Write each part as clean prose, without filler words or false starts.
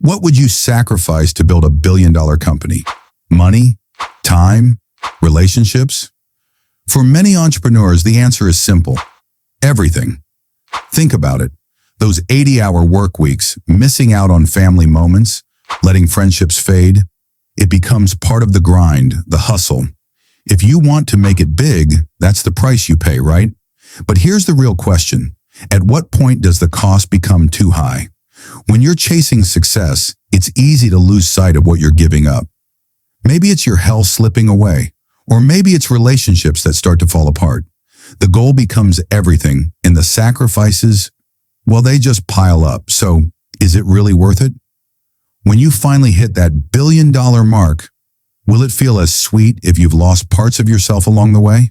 What would you sacrifice to build a $1 billion company? Money? Time? Relationships? For many entrepreneurs, the answer is simple. Everything. Think about it. Those 80-hour work weeks, missing out on family moments, letting friendships fade. It becomes part of the grind, the hustle. If you want to make it big, that's the price you pay, right? But here's the real question. At what point does the cost become too high? When you're chasing success, it's easy to lose sight of what you're giving up. Maybe it's your health slipping away, or maybe it's relationships that start to fall apart. The goal becomes everything, and the sacrifices, well, they just pile up. So, is it really worth it? When you finally hit that $1 billion mark, will it feel as sweet if you've lost parts of yourself along the way?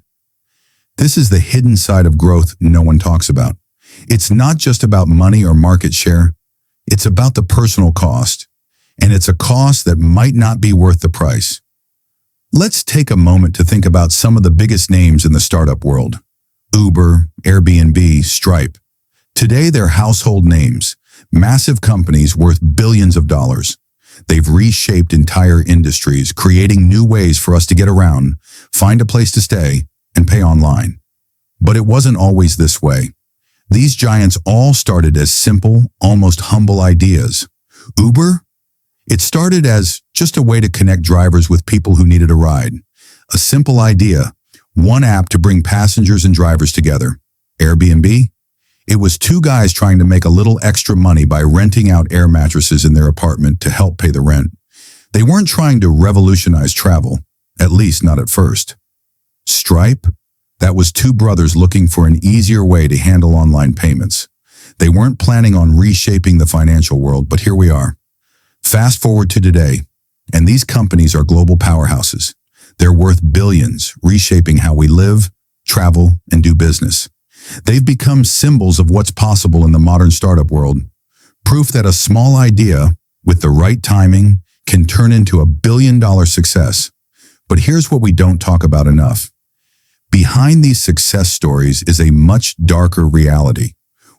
This is the hidden side of growth no one talks about. It's not just about money or market share. It's about the personal cost, and it's a cost that might not be worth the price. Let's take a moment to think about some of the biggest names in the startup world. Uber, Airbnb, Stripe. Today, they're household names, massive companies worth billions of dollars. They've reshaped entire industries, creating new ways for us to get around, find a place to stay, and pay online. But it wasn't always this way. These giants all started as simple, almost humble ideas. Uber? It started as just a way to connect drivers with people who needed a ride. A simple idea, one app to bring passengers and drivers together. Airbnb? It was two guys trying to make a little extra money by renting out air mattresses in their apartment to help pay the rent. They weren't trying to revolutionize travel, at least not at first. Stripe? That was two brothers looking for an easier way to handle online payments. They weren't planning on reshaping the financial world, but here we are. Fast forward to today, and these companies are global powerhouses. They're worth billions, reshaping how we live, travel, and do business. They've become symbols of what's possible in the modern startup world. Proof that a small idea, with the right timing, can turn into a billion-dollar success. But here's what we don't talk about enough. Behind these success stories is a much darker reality,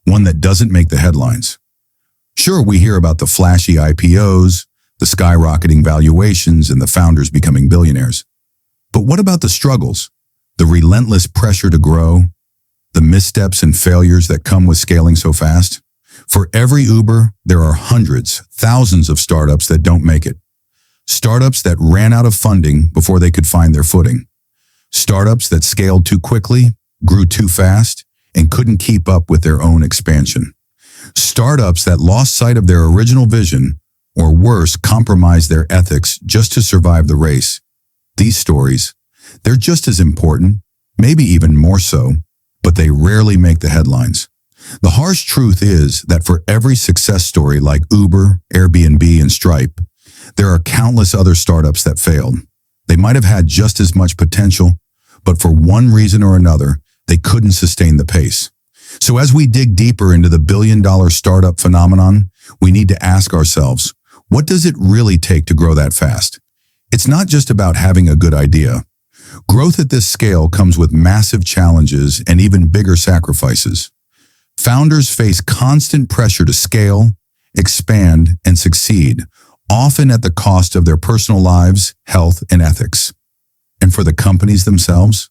one that doesn't make the headlines. Sure, we hear about the flashy IPOs, the skyrocketing valuations, and the founders becoming billionaires. But what about the struggles, the relentless pressure to grow, the missteps and failures that come with scaling so fast? For every Uber, there are hundreds, thousands of startups that don't make it. Startups that ran out of funding before they could find their footing. Startups that scaled too quickly, grew too fast, and couldn't keep up with their own expansion. Startups that lost sight of their original vision, or worse, compromised their ethics just to survive the race. These stories, they're just as important, maybe even more so, but they rarely make the headlines. The harsh truth is that for every success story like Uber, Airbnb, and Stripe, there are countless other startups that failed. They might have had just as much potential, but for one reason or another, they couldn't sustain the pace. So as we dig deeper into the billion-dollar startup phenomenon, we need to ask ourselves, what does it really take to grow that fast? It's not just about having a good idea. Growth at this scale comes with massive challenges and even bigger sacrifices. Founders face constant pressure to scale, expand, and succeed, often at the cost of their personal lives, health, and ethics. And for the companies themselves,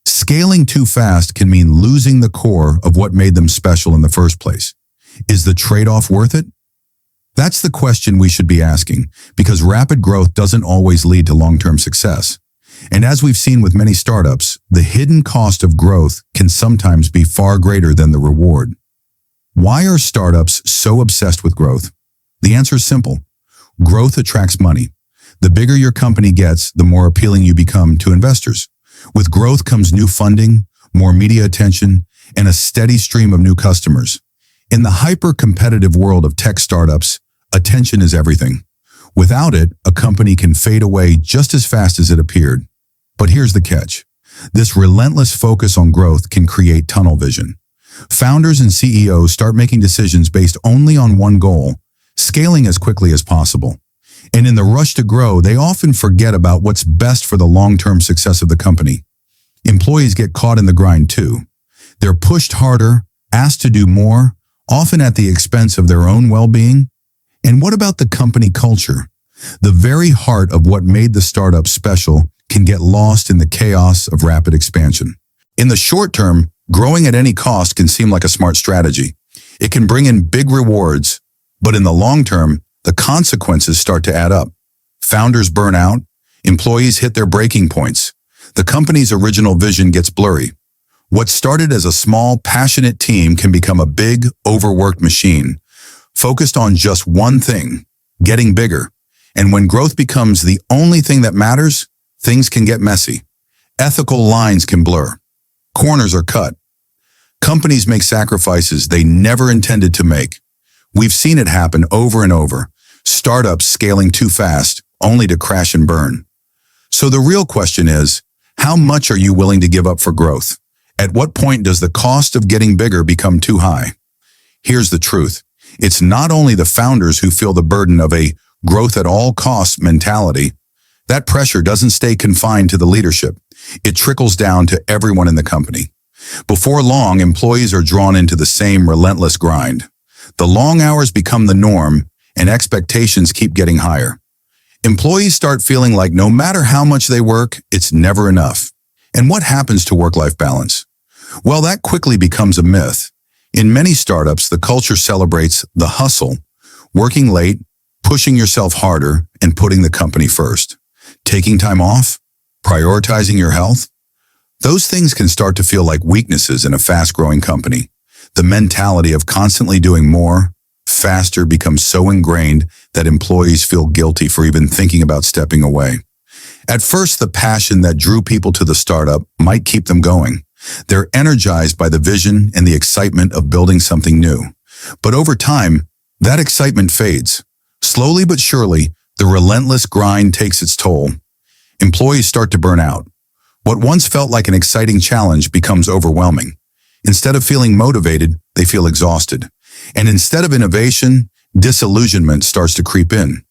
scaling too fast can mean losing the core of what made them special in the first place. Is the trade-off worth it? That's the question we should be asking, because rapid growth doesn't always lead to long-term success. And as we've seen with many startups, the hidden cost of growth can sometimes be far greater than the reward. Why are startups so obsessed with growth? The answer is simple. Growth attracts money. The bigger your company gets, the more appealing you become to investors. With growth comes new funding, more media attention, and a steady stream of new customers. In the hyper-competitive world of tech startups, attention is everything. Without it, a company can fade away just as fast as it appeared. But here's the catch. This relentless focus on growth can create tunnel vision. Founders and CEOs start making decisions based only on one goal, scaling as quickly as possible. And in the rush to grow, they often forget about what's best for the long-term success of the company. Employees get caught in the grind too. They're pushed harder, asked to do more, often at the expense of their own well-being. And what about the company culture? The very heart of what made the startup special can get lost in the chaos of rapid expansion. In the short term, growing at any cost can seem like a smart strategy. It can bring in big rewards, but in the long term, the consequences start to add up. Founders burn out, employees hit their breaking points. The company's original vision gets blurry. What started as a small, passionate team can become a big, overworked machine, focused on just one thing, getting bigger. And when growth becomes the only thing that matters, things can get messy. Ethical lines can blur. Corners are cut. Companies make sacrifices they never intended to make. We've seen it happen over and over. Startups scaling too fast, only to crash and burn. So the real question is, how much are you willing to give up for growth? At what point does the cost of getting bigger become too high? Here's the truth. It's not only the founders who feel the burden of a growth at all costs mentality. That pressure doesn't stay confined to the leadership. It trickles down to everyone in the company. Before long, employees are drawn into the same relentless grind. The long hours become the norm, and expectations keep getting higher. Employees start feeling like no matter how much they work, it's never enough. And what happens to work-life balance? Well, that quickly becomes a myth. In many startups, the culture celebrates the hustle, working late, pushing yourself harder, and putting the company first. Taking time off, prioritizing your health. Those things can start to feel like weaknesses in a fast-growing company. The mentality of constantly doing more, faster becomes so ingrained that employees feel guilty for even thinking about stepping away. At first, the passion that drew people to the startup might keep them going. They're energized by the vision and the excitement of building something new. But over time, that excitement fades. Slowly but surely, the relentless grind takes its toll. Employees start to burn out. What once felt like an exciting challenge becomes overwhelming. Instead of feeling motivated, they feel exhausted. And instead of innovation, disillusionment starts to creep in.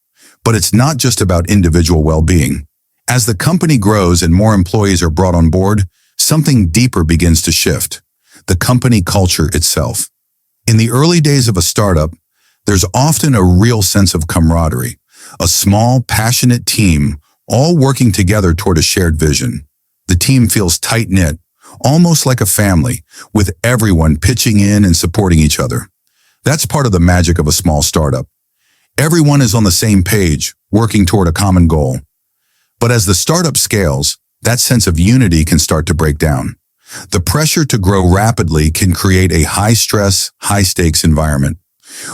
But it's not just about individual well-being. As the company grows and more employees are brought on board, something deeper begins to shift. The company culture itself. In the early days of a startup, there's often a real sense of camaraderie, a small, passionate team, all working together toward a shared vision. The team feels tight-knit, almost like a family, with everyone pitching in and supporting each other. That's part of the magic of a small startup. Everyone is on the same page, working toward a common goal. But as the startup scales, that sense of unity can start to break down. The pressure to grow rapidly can create a high-stress, high-stakes environment.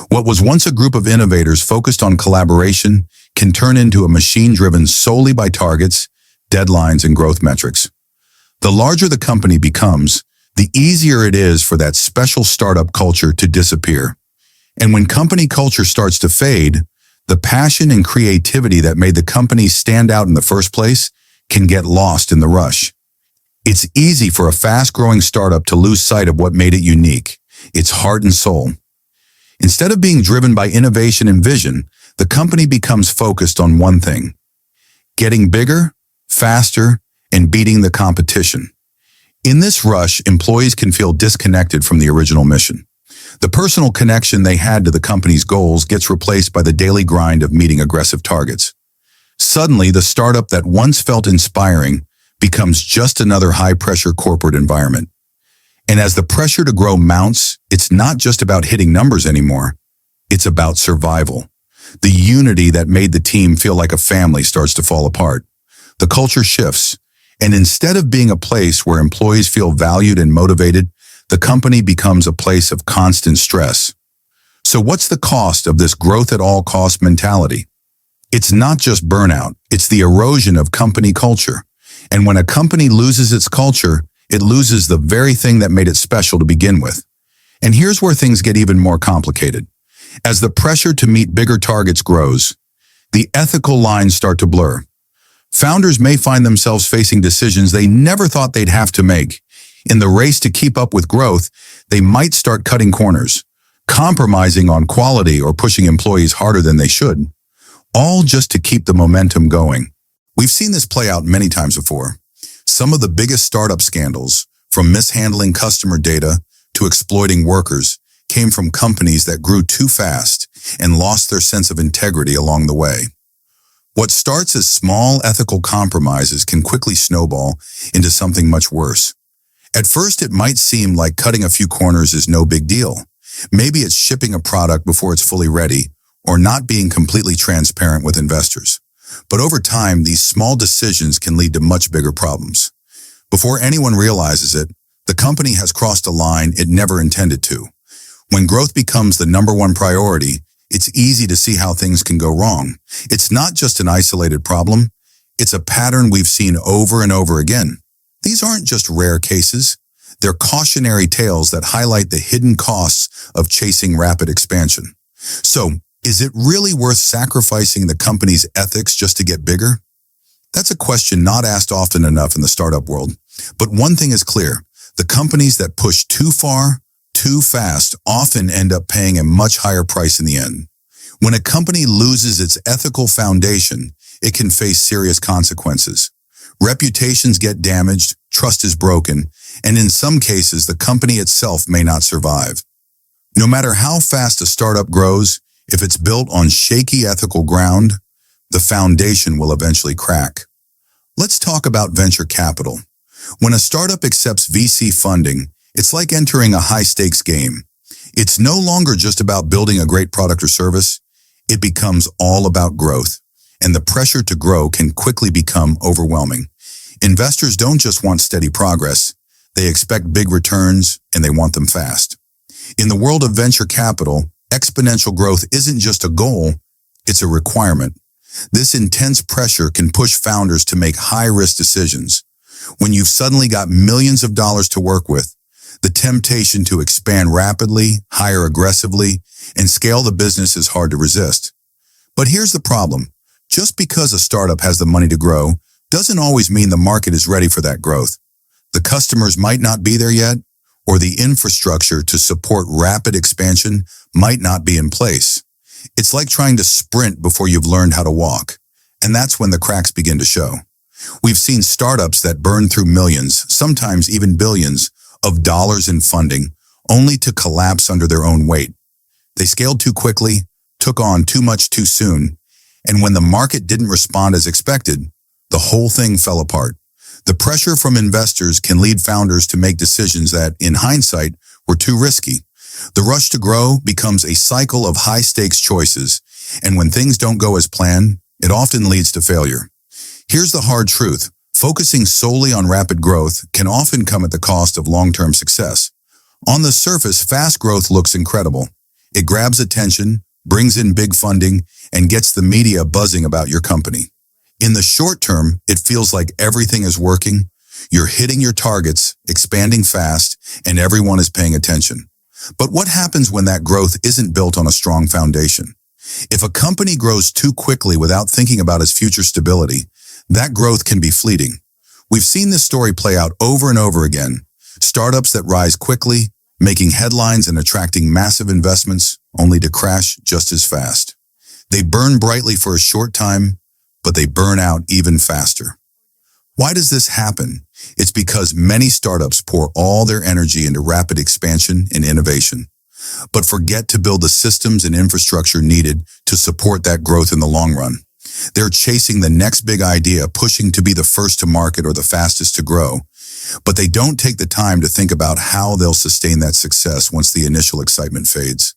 What was once a group of innovators focused on collaboration can turn into a machine driven solely by targets, deadlines, and growth metrics. The larger the company becomes, the easier it is for that special startup culture to disappear. And when company culture starts to fade, the passion and creativity that made the company stand out in the first place can get lost in the rush. It's easy for a fast-growing startup to lose sight of what made it unique, its heart and soul. Instead of being driven by innovation and vision, the company becomes focused on one thing: getting bigger, faster, and beating the competition. In this rush, employees can feel disconnected from the original mission. The personal connection they had to the company's goals gets replaced by the daily grind of meeting aggressive targets. Suddenly, the startup that once felt inspiring becomes just another high-pressure corporate environment. And as the pressure to grow mounts, it's not just about hitting numbers anymore. It's about survival. The unity that made the team feel like a family starts to fall apart. The culture shifts, and instead of being a place where employees feel valued and motivated, the company becomes a place of constant stress. So what's the cost of this growth at all costs mentality? It's not just burnout, it's the erosion of company culture. And when a company loses its culture, it loses the very thing that made it special to begin with. And here's where things get even more complicated. As the pressure to meet bigger targets grows, the ethical lines start to blur. Founders may find themselves facing decisions they never thought they'd have to make. In the race to keep up with growth, they might start cutting corners, compromising on quality or pushing employees harder than they should, all just to keep the momentum going. We've seen this play out many times before. Some of the biggest startup scandals, from mishandling customer data to exploiting workers, came from companies that grew too fast, and lost their sense of integrity along the way. What starts as small ethical compromises can quickly snowball into something much worse. At first, it might seem like cutting a few corners is no big deal. Maybe it's shipping a product before it's fully ready, or not being completely transparent with investors. But over time, these small decisions can lead to much bigger problems. Before anyone realizes it, the company has crossed a line it never intended to. When growth becomes the number one priority, it's easy to see how things can go wrong. It's not just an isolated problem, it's a pattern we've seen over and over again. These aren't just rare cases. They're cautionary tales that highlight the hidden costs of chasing rapid expansion. So, is it really worth sacrificing the company's ethics just to get bigger? That's a question not asked often enough in the startup world. But one thing is clear, the companies that push too far, too fast, often end up paying a much higher price in the end. When a company loses its ethical foundation, it can face serious consequences. Reputations get damaged, trust is broken, and in some cases, the company itself may not survive. No matter how fast a startup grows, if it's built on shaky ethical ground, the foundation will eventually crack. Let's talk about venture capital. When a startup accepts VC funding, it's like entering a high-stakes game. It's no longer just about building a great product or service. It becomes all about growth, and the pressure to grow can quickly become overwhelming. Investors don't just want steady progress. They expect big returns, and they want them fast. In the world of venture capital, exponential growth isn't just a goal, it's a requirement. This intense pressure can push founders to make high-risk decisions. When you've suddenly got millions of dollars to work with, the temptation to expand rapidly, hire aggressively, and scale the business is hard to resist. But here's the problem. Just because a startup has the money to grow doesn't always mean the market is ready for that growth. The customers might not be there yet, or the infrastructure to support rapid expansion might not be in place. It's like trying to sprint before you've learned how to walk, and that's when the cracks begin to show. We've seen startups that burn through millions, sometimes even billions, of dollars in funding, only to collapse under their own weight. They scaled too quickly, took on too much too soon, and when the market didn't respond as expected, the whole thing fell apart. The pressure from investors can lead founders to make decisions that, in hindsight, were too risky. The rush to grow becomes a cycle of high-stakes choices, and when things don't go as planned, it often leads to failure. Here's the hard truth. Focusing solely on rapid growth can often come at the cost of long-term success. On the surface, fast growth looks incredible. It grabs attention, brings in big funding, and gets the media buzzing about your company. In the short term, it feels like everything is working. You're hitting your targets, expanding fast, and everyone is paying attention. But what happens when that growth isn't built on a strong foundation? If a company grows too quickly without thinking about its future stability, that growth can be fleeting. We've seen this story play out over and over again. Startups that rise quickly, making headlines and attracting massive investments, only to crash just as fast. They burn brightly for a short time, but they burn out even faster. Why does this happen? It's because many startups pour all their energy into rapid expansion and innovation, but forget to build the systems and infrastructure needed to support that growth in the long run. They're chasing the next big idea, pushing to be the first to market or the fastest to grow, but they don't take the time to think about how they'll sustain that success once the initial excitement fades.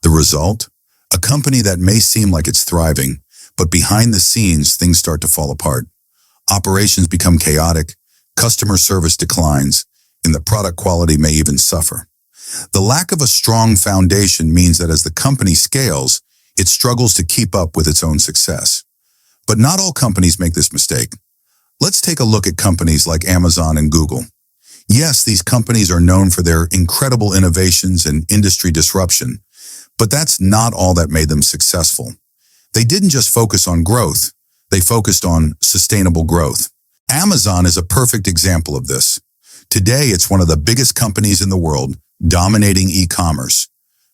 The result? A company that may seem like it's thriving, but behind the scenes, things start to fall apart. Operations become chaotic, customer service declines, and the product quality may even suffer. The lack of a strong foundation means that as the company scales, it struggles to keep up with its own success. But not all companies make this mistake. Let's take a look at companies like Amazon and Google. Yes, these companies are known for their incredible innovations and industry disruption, but that's not all that made them successful. They didn't just focus on growth, they focused on sustainable growth. Amazon is a perfect example of this. Today, it's one of the biggest companies in the world, dominating e-commerce.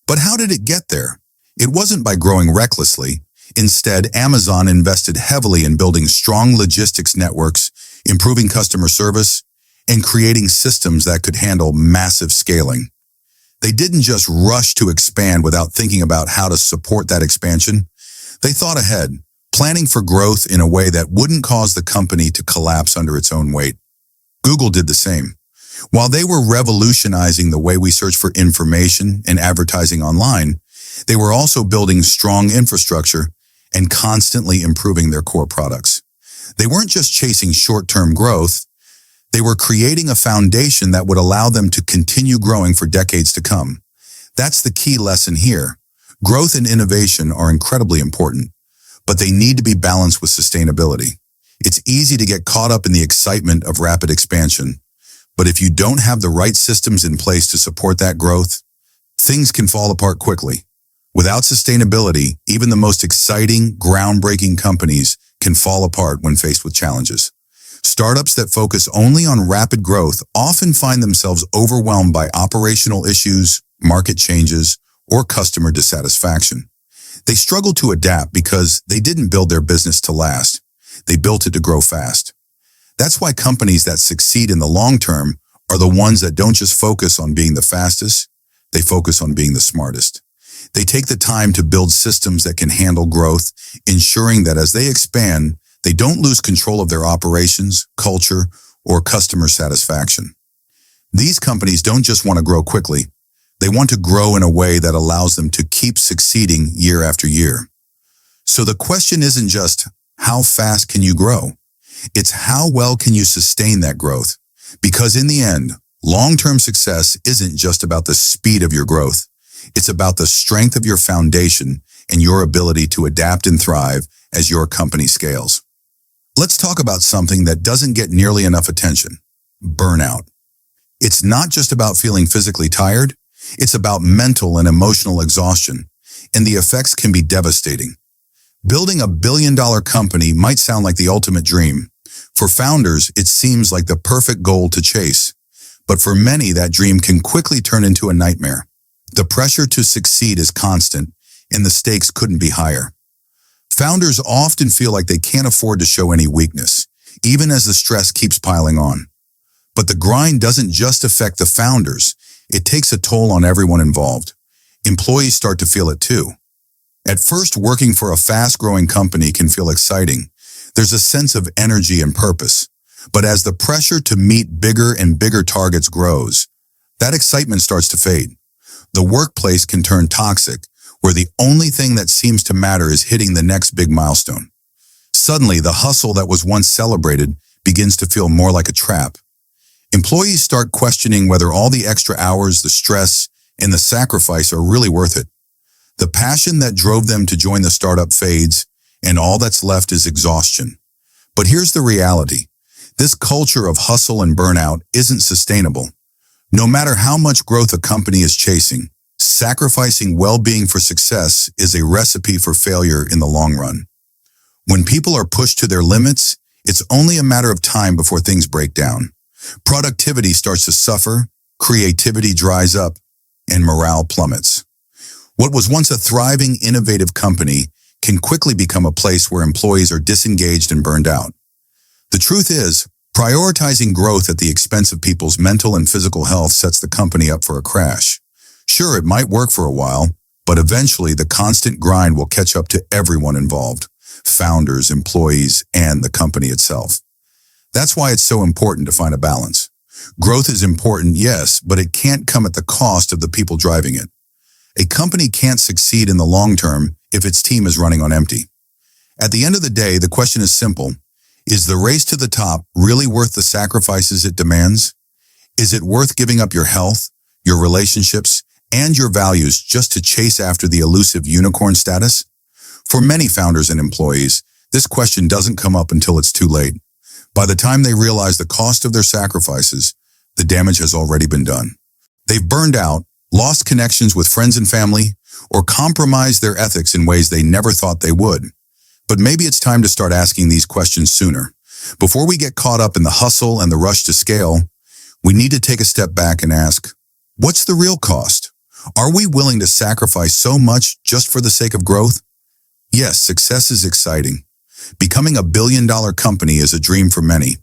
But how did it get there? It wasn't by growing recklessly. Instead, Amazon invested heavily in building strong logistics networks, improving customer service, and creating systems that could handle massive scaling. They didn't just rush to expand without thinking about how to support that expansion. They thought ahead, planning for growth in a way that wouldn't cause the company to collapse under its own weight. Google did the same. While they were revolutionizing the way we search for information and advertising online, they were also building strong infrastructure and constantly improving their core products. They weren't just chasing short-term growth, they were creating a foundation that would allow them to continue growing for decades to come. That's the key lesson here. Growth and innovation are incredibly important, but they need to be balanced with sustainability. It's easy to get caught up in the excitement of rapid expansion, but if you don't have the right systems in place to support that growth, things can fall apart quickly. Without sustainability, even the most exciting, groundbreaking companies can fall apart when faced with challenges. Startups that focus only on rapid growth often find themselves overwhelmed by operational issues, market changes, or customer dissatisfaction. They struggle to adapt because they didn't build their business to last. They built it to grow fast. That's why companies that succeed in the long term are the ones that don't just focus on being the fastest, they focus on being the smartest. They take the time to build systems that can handle growth, ensuring that as they expand, they don't lose control of their operations, culture, or customer satisfaction. These companies don't just want to grow quickly. They want to grow in a way that allows them to keep succeeding year after year. So the question isn't just, how fast can you grow? It's how well can you sustain that growth? Because in the end, long-term success isn't just about the speed of your growth. It's about the strength of your foundation and your ability to adapt and thrive as your company scales. Let's talk about something that doesn't get nearly enough attention: burnout. It's not just about feeling physically tired, it's about mental and emotional exhaustion, and the effects can be devastating. Building a billion-dollar company might sound like the ultimate dream. For founders, it seems like the perfect goal to chase. But for many, that dream can quickly turn into a nightmare. The pressure to succeed is constant, and the stakes couldn't be higher. Founders often feel like they can't afford to show any weakness, even as the stress keeps piling on. But the grind doesn't just affect the founders, it takes a toll on everyone involved. Employees start to feel it too. At first, working for a fast-growing company can feel exciting. There's a sense of energy and purpose. But as the pressure to meet bigger and bigger targets grows, that excitement starts to fade. The workplace can turn toxic, where the only thing that seems to matter is hitting the next big milestone. Suddenly, the hustle that was once celebrated begins to feel more like a trap. Employees start questioning whether all the extra hours, the stress, and the sacrifice are really worth it. The passion that drove them to join the startup fades, and all that's left is exhaustion. But here's the reality. This culture of hustle and burnout isn't sustainable. No matter how much growth a company is chasing, sacrificing well-being for success is a recipe for failure in the long run. When people are pushed to their limits, it's only a matter of time before things break down. Productivity starts to suffer, creativity dries up, and morale plummets. What was once a thriving, innovative company can quickly become a place where employees are disengaged and burned out. The truth is, prioritizing growth at the expense of people's mental and physical health sets the company up for a crash. Sure, it might work for a while, but eventually the constant grind will catch up to everyone involved: founders, employees, and the company itself. That's why it's so important to find a balance. Growth is important, yes, but it can't come at the cost of the people driving it. A company can't succeed in the long term if its team is running on empty. At the end of the day, the question is simple. Is the race to the top really worth the sacrifices it demands? Is it worth giving up your health, your relationships, and your values just to chase after the elusive unicorn status? For many founders and employees, this question doesn't come up until it's too late. By the time they realize the cost of their sacrifices, the damage has already been done. They've burned out, lost connections with friends and family, or compromised their ethics in ways they never thought they would. But maybe it's time to start asking these questions sooner. Before we get caught up in the hustle and the rush to scale, we need to take a step back and ask, what's the real cost? Are we willing to sacrifice so much just for the sake of growth? Yes, success is exciting. Becoming a billion-dollar company is a dream for many.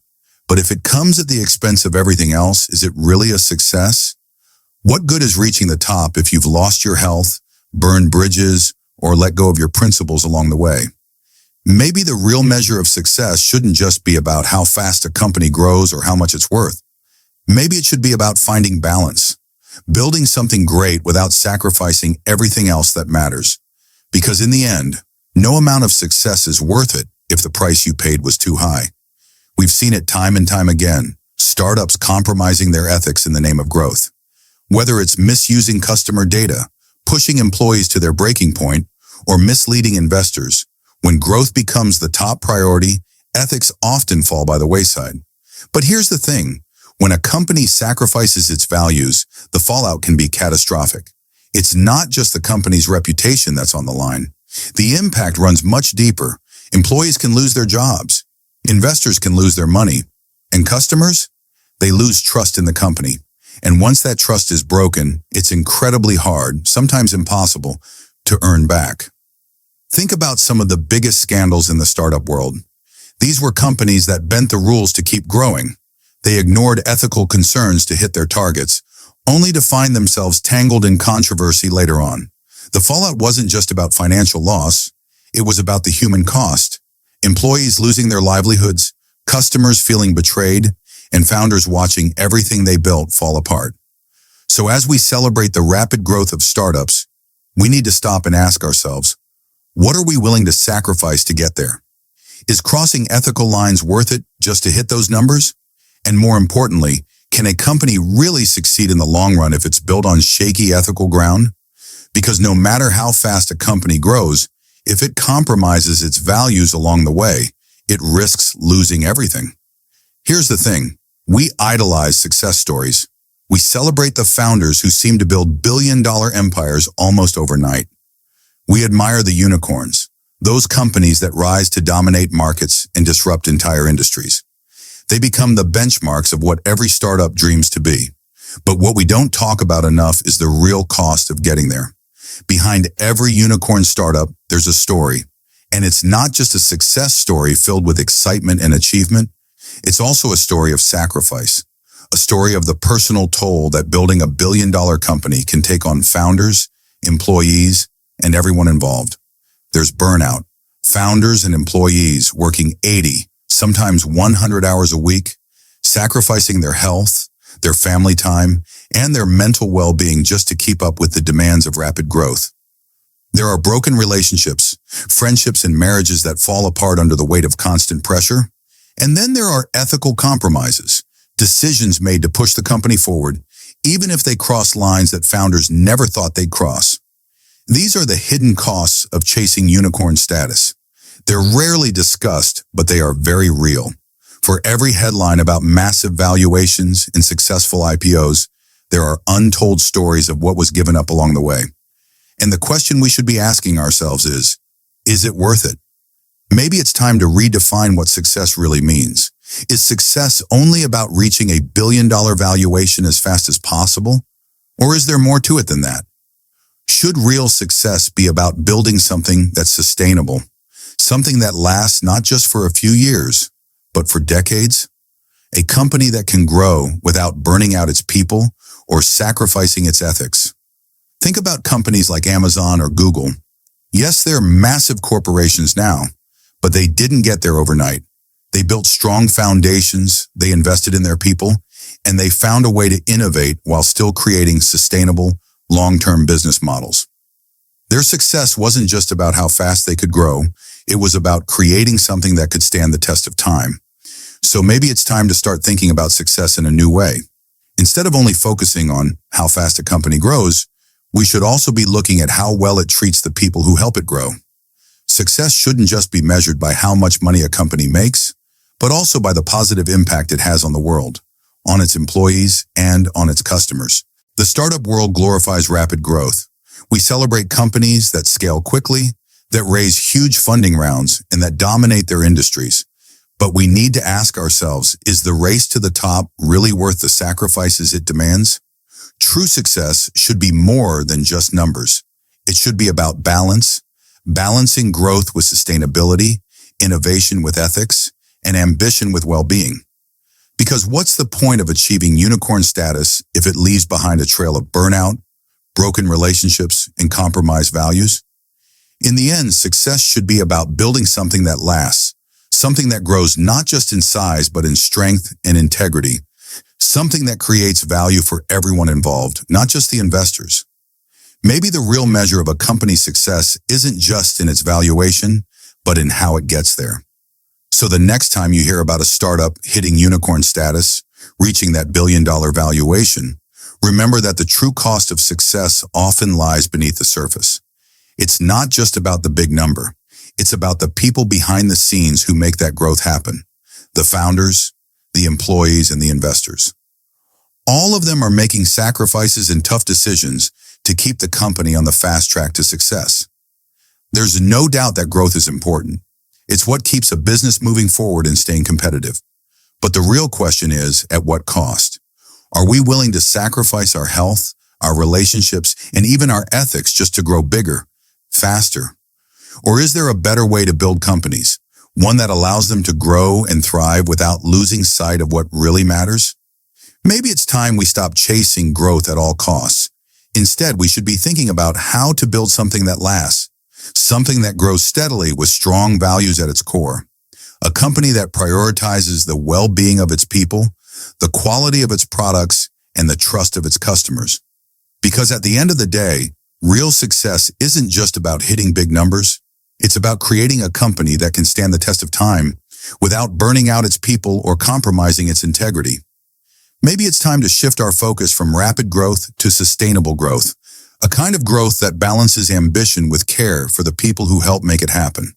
But if it comes at the expense of everything else, is it really a success? What good is reaching the top if you've lost your health, burned bridges, or let go of your principles along the way? Maybe the real measure of success shouldn't just be about how fast a company grows or how much it's worth. Maybe it should be about finding balance, building something great without sacrificing everything else that matters. Because in the end, no amount of success is worth it if the price you paid was too high. We've seen it time and time again, startups compromising their ethics in the name of growth. Whether it's misusing customer data, pushing employees to their breaking point, or misleading investors, when growth becomes the top priority, ethics often fall by the wayside. But here's the thing. When a company sacrifices its values, the fallout can be catastrophic. It's not just the company's reputation that's on the line. The impact runs much deeper. Employees can lose their jobs. Investors can lose their money. And customers? They lose trust in the company. And once that trust is broken, it's incredibly hard, sometimes impossible, to earn back. Think about some of the biggest scandals in the startup world. These were companies that bent the rules to keep growing. They ignored ethical concerns to hit their targets, only to find themselves tangled in controversy later on. The fallout wasn't just about financial loss. It was about the human cost. Employees losing their livelihoods, customers feeling betrayed, and founders watching everything they built fall apart. So as we celebrate the rapid growth of startups, we need to stop and ask ourselves, what are we willing to sacrifice to get there? Is crossing ethical lines worth it just to hit those numbers? And more importantly, can a company really succeed in the long run if it's built on shaky ethical ground? Because no matter how fast a company grows, if it compromises its values along the way, it risks losing everything. Here's the thing. We idolize success stories. We celebrate the founders who seem to build billion-dollar empires almost overnight. We admire the unicorns, those companies that rise to dominate markets and disrupt entire industries. They become the benchmarks of what every startup dreams to be. But what we don't talk about enough is the real cost of getting there. Behind every unicorn startup, there's a story. And it's not just a success story filled with excitement and achievement. It's also a story of sacrifice, a story of the personal toll that building a billion-dollar company can take on founders, employees, and everyone involved. There's burnout, founders and employees working 80, sometimes 100 hours a week, sacrificing their health, their family time, and their mental well-being just to keep up with the demands of rapid growth. There are broken relationships, friendships and marriages that fall apart under the weight of constant pressure. And then there are ethical compromises, decisions made to push the company forward, even if they cross lines that founders never thought they'd cross. These are the hidden costs of chasing unicorn status. They're rarely discussed, but they are very real. For every headline about massive valuations and successful IPOs, there are untold stories of what was given up along the way. And the question we should be asking ourselves is it worth it? Maybe it's time to redefine what success really means. Is success only about reaching a billion-dollar valuation as fast as possible? Or is there more to it than that? Should real success be about building something that's sustainable, something that lasts not just for a few years, but for decades? A company that can grow without burning out its people or sacrificing its ethics. Think about companies like Amazon or Google. Yes, they're massive corporations now, but they didn't get there overnight. They built strong foundations, they invested in their people, and they found a way to innovate while still creating sustainable, long-term business models. Their success wasn't just about how fast they could grow, it was about creating something that could stand the test of time. So maybe it's time to start thinking about success in a new way. Instead of only focusing on how fast a company grows, we should also be looking at how well it treats the people who help it grow. Success shouldn't just be measured by how much money a company makes, but also by the positive impact it has on the world, on its employees, and on its customers. The startup world glorifies rapid growth. We celebrate companies that scale quickly, that raise huge funding rounds, and that dominate their industries. But we need to ask ourselves, is the race to the top really worth the sacrifices it demands? True success should be more than just numbers. It should be about balance, balancing growth with sustainability, innovation with ethics, and ambition with well-being. Because what's the point of achieving unicorn status if it leaves behind a trail of burnout, broken relationships, and compromised values? In the end, success should be about building something that lasts, something that grows not just in size but in strength and integrity, something that creates value for everyone involved, not just the investors. Maybe the real measure of a company's success isn't just in its valuation, but in how it gets there. So the next time you hear about a startup hitting unicorn status, reaching that billion-dollar valuation, remember that the true cost of success often lies beneath the surface. It's not just about the big number. It's about the people behind the scenes who make that growth happen. The founders, the employees, and the investors. All of them are making sacrifices and tough decisions to keep the company on the fast track to success. There's no doubt that growth is important. It's what keeps a business moving forward and staying competitive. But the real question is, at what cost? Are we willing to sacrifice our health, our relationships, and even our ethics just to grow bigger, faster? Or is there a better way to build companies, one that allows them to grow and thrive without losing sight of what really matters? Maybe it's time we stop chasing growth at all costs. Instead, we should be thinking about how to build something that lasts, something that grows steadily with strong values at its core, a company that prioritizes the well-being of its people, the quality of its products, and the trust of its customers. Because at the end of the day, real success isn't just about hitting big numbers. It's about creating a company that can stand the test of time without burning out its people or compromising its integrity. Maybe it's time to shift our focus from rapid growth to sustainable growth, a kind of growth that balances ambition with care for the people who help make it happen.